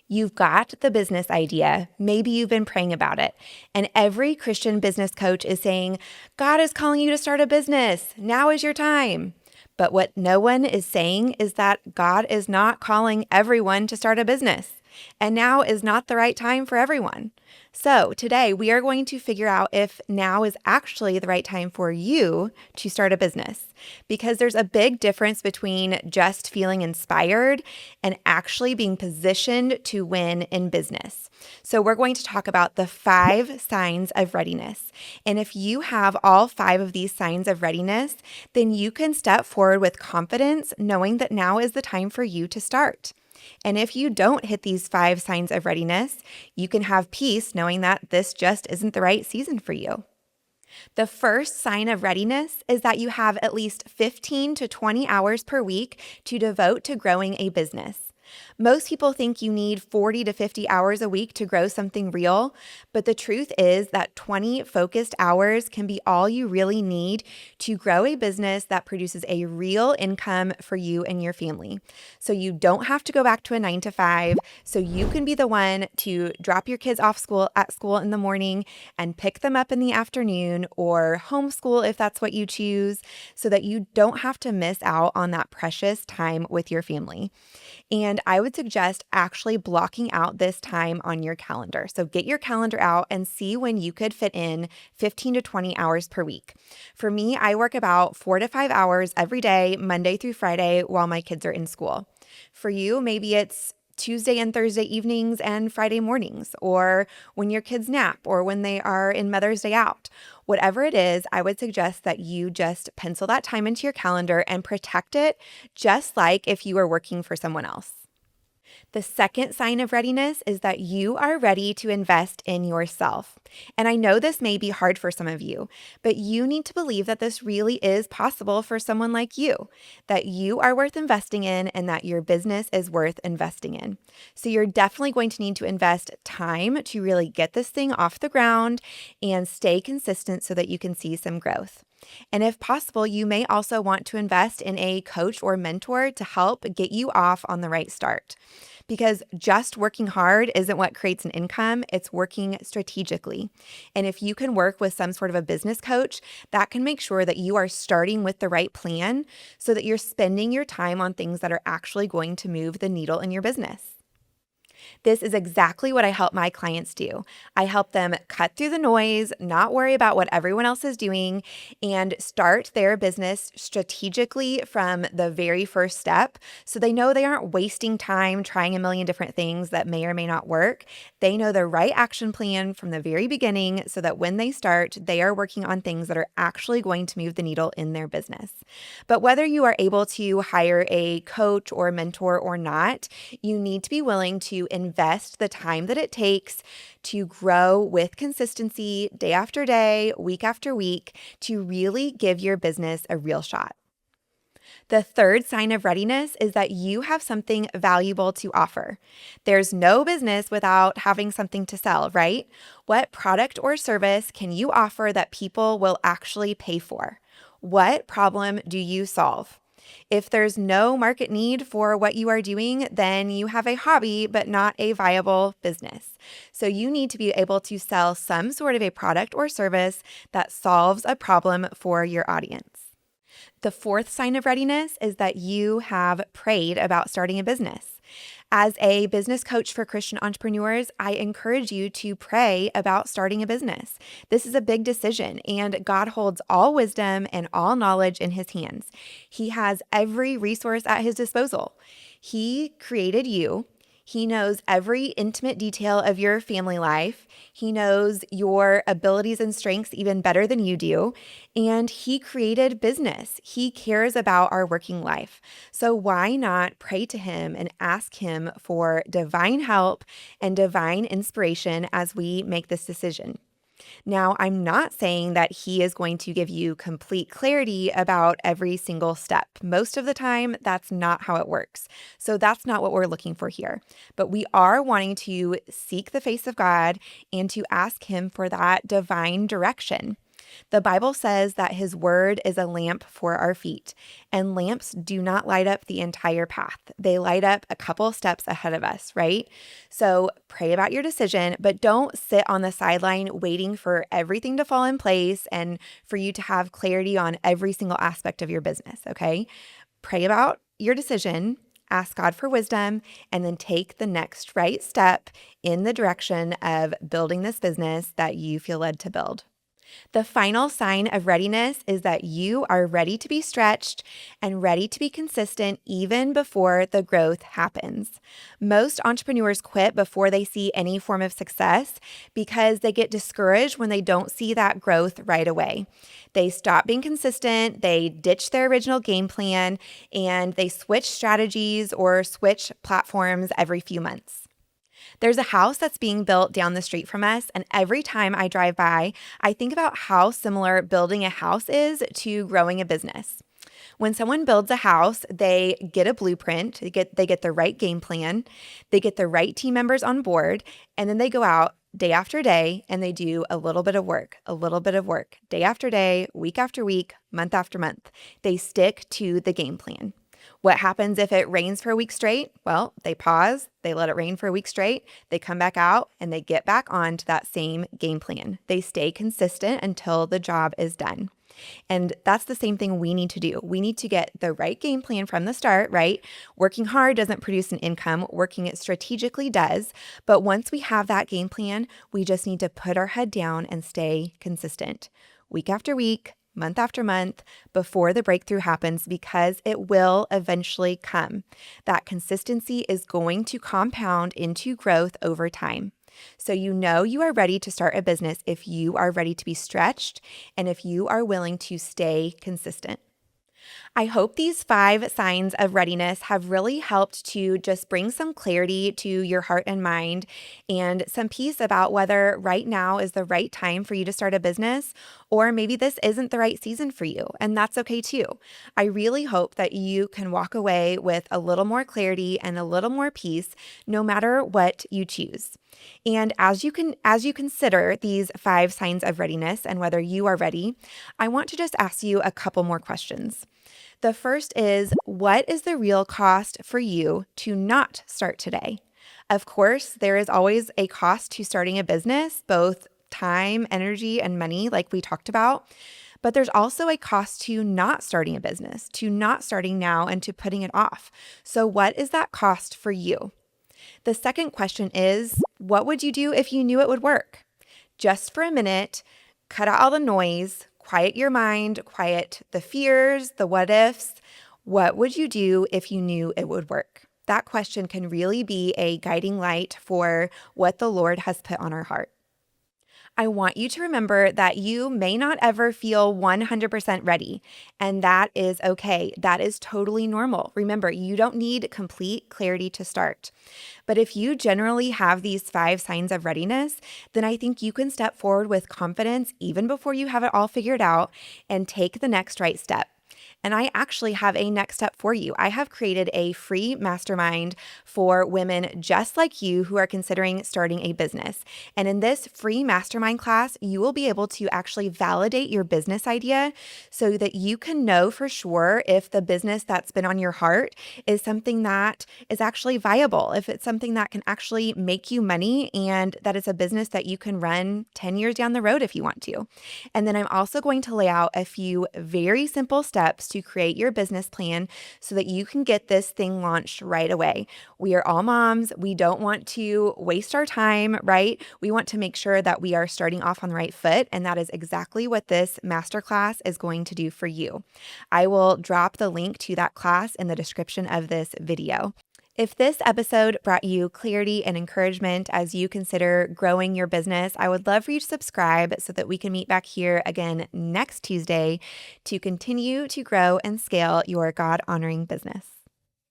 You've got the business idea. Maybe you've been praying about it. And every Christian business coach is saying, God is calling you to start a business. Now is your time. But what no one is saying is that God is not calling everyone to start a business. And now is not the right time for everyone. So today we are going to figure out if now is actually the right time for you to start a business, because there's a big difference between just feeling inspired and actually being positioned to win in business. So we're going to talk about the 5 signs of readiness. And if you have all 5 of these signs of readiness, then you can step forward with confidence, knowing that now is the time for you to start. And if you don't hit these 5 signs of readiness, you can have peace knowing that this just isn't the right season for you. The first sign of readiness is that you have at least 15 to 20 hours per week to devote to growing a business. Most people think you need 40 to 50 hours a week to grow something real, but the truth is that 20 focused hours can be all you really need to grow a business that produces a real income for you and your family. So you don't have to go back to a 9 to 5, so you can be the one to drop your kids off at school in the morning and pick them up in the afternoon, or homeschool if that's what you choose, so that you don't have to miss out on that precious time with your family. And I would suggest actually blocking out this time on your calendar. So get your calendar out and see when you could fit in 15 to 20 hours per week. For me, I work about 4 to 5 hours every day, Monday through Friday, while my kids are in school. For you, maybe it's Tuesday and Thursday evenings and Friday mornings, or when your kids nap, or when they are in Mother's Day out. Whatever it is, I would suggest that you just pencil that time into your calendar and protect it, just like if you were working for someone else. The second sign of readiness is that you are ready to invest in yourself. And I know this may be hard for some of you, but you need to believe that this really is possible for someone like you, that you are worth investing in and that your business is worth investing in. So you're definitely going to need to invest time to really get this thing off the ground and stay consistent so that you can see some growth. And if possible, you may also want to invest in a coach or mentor to help get you off on the right start. Because just working hard isn't what creates an income, it's working strategically. And if you can work with some sort of a business coach, that can make sure that you are starting with the right plan so that you're spending your time on things that are actually going to move the needle in your business. This is exactly what I help my clients do. I help them cut through the noise, not worry about what everyone else is doing, and start their business strategically from the very first step, so they know they aren't wasting time trying a million different things that may or may not work. They know the right action plan from the very beginning so that when they start, they are working on things that are actually going to move the needle in their business. But whether you are able to hire a coach or mentor or not, you need to be willing to invest the time that it takes to grow with consistency day after day, week after week, to really give your business a real shot. The third sign of readiness is that you have something valuable to offer. There's no business without having something to sell, right? What product or service can you offer that people will actually pay for? What problem do you solve? If there's no market need for what you are doing, then you have a hobby, but not a viable business. So you need to be able to sell some sort of a product or service that solves a problem for your audience. The fourth sign of readiness is that you have prayed about starting a business. As a business coach for Christian entrepreneurs, I encourage you to pray about starting a business. This is a big decision, and God holds all wisdom and all knowledge in His hands. He has every resource at His disposal. He created you. He knows every intimate detail of your family life. He knows your abilities and strengths even better than you do. And He created business. He cares about our working life. So why not pray to Him and ask Him for divine help and divine inspiration as we make this decision? Now, I'm not saying that He is going to give you complete clarity about every single step. Most of the time, that's not how it works. So that's not what we're looking for here. But we are wanting to seek the face of God and to ask Him for that divine direction. The Bible says that His word is a lamp for our feet, and lamps do not light up the entire path. They light up a couple steps ahead of us, right? So pray about your decision, but don't sit on the sideline waiting for everything to fall in place and for you to have clarity on every single aspect of your business, okay? Pray about your decision, ask God for wisdom, and then take the next right step in the direction of building this business that you feel led to build. The final sign of readiness is that you are ready to be stretched and ready to be consistent even before the growth happens. Most entrepreneurs quit before they see any form of success because they get discouraged when they don't see that growth right away. They stop being consistent, they ditch their original game plan, and they switch strategies or switch platforms every few months. There's a house that's being built down the street from us, and every time I drive by, I think about how similar building a house is to growing a business. When someone builds a house, they get a blueprint, they get the right game plan, they get the right team members on board, and then they go out day after day and they do a little bit of work, day after day, week after week, month after month. They stick to the game plan. What happens if it rains for a week straight? Well, they pause, they let it rain for a week straight, they come back out, and they get back on to that same game plan. They stay consistent until the job is done. And that's the same thing we need to do. We need to get the right game plan from the start, right? Working hard doesn't produce an income. Working it strategically does. But once we have that game plan, we just need to put our head down and stay consistent. Week after week, month after month, before the breakthrough happens, because it will eventually come. That consistency is going to compound into growth over time. So you know you are ready to start a business if you are ready to be stretched and if you are willing to stay consistent. I hope these 5 signs of readiness have really helped to just bring some clarity to your heart and mind and some peace about whether right now is the right time for you to start a business, or maybe this isn't the right season for you, and that's okay too. I really hope that you can walk away with a little more clarity and a little more peace no matter what you choose. And as you consider these 5 signs of readiness and whether you are ready, I want to just ask you a couple more questions. The first is, what is the real cost for you to not start today? Of course, there is always a cost to starting a business, both time, energy, and money, like we talked about. But there's also a cost to not starting a business, to not starting now and to putting it off. So what is that cost for you? The second question is, what would you do if you knew it would work? Just for a minute, cut out all the noise, quiet your mind, quiet the fears, the what ifs. What would you do if you knew it would work? That question can really be a guiding light for what the Lord has put on our heart. I want you to remember that you may not ever feel 100% ready, and that is okay. That is totally normal. Remember, you don't need complete clarity to start. But if you generally have these 5 signs of readiness, then I think you can step forward with confidence even before you have it all figured out and take the next right step. And I actually have a next step for you. I have created a free mastermind for women just like you who are considering starting a business. And in this free mastermind class, you will be able to actually validate your business idea so that you can know for sure if the business that's been on your heart is something that is actually viable, if it's something that can actually make you money, and that it's a business that you can run 10 years down the road if you want to. And then I'm also going to lay out a few very simple steps to create your business plan so that you can get this thing launched right away. We are all moms. We don't want to waste our time, right? We want to make sure that we are starting off on the right foot, and that is exactly what this masterclass is going to do for you. I will drop the link to that class in the description of this video. If this episode brought you clarity and encouragement as you consider growing your business, I would love for you to subscribe so that we can meet back here again next Tuesday to continue to grow and scale your God-honoring business.